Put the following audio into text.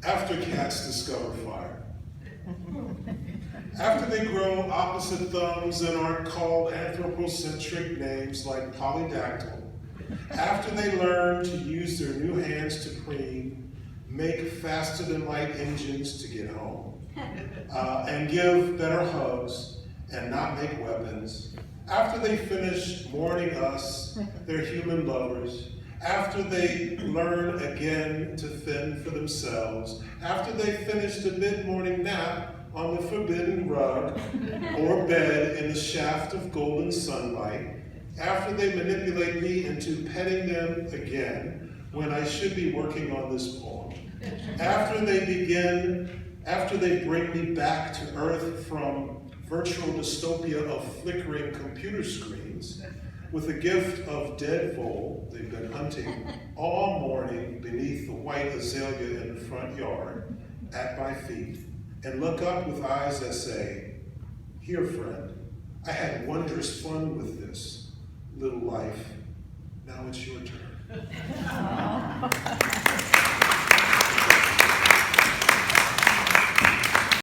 After cats discover fire. After they grow opposite thumbs and aren't called anthropocentric names like polydactyl. After they learn to use their new hands to clean, make faster than light engines to get home, and give better hugs and not make weapons. After they finish mourning us, their human lovers. After they learn again to fend for themselves. After they finish the mid-morning nap on the forbidden rug or bed in the shaft of golden sunlight. After they manipulate me into petting them again when I should be working on this poem. After they bring me back to earth from virtual dystopia of flickering computer screens with a gift of dead vole they've been hunting all morning beneath the white azalea in the front yard at my feet, and look up with eyes that say, "Here, friend, I had wondrous fun with this little life. Now it's your turn."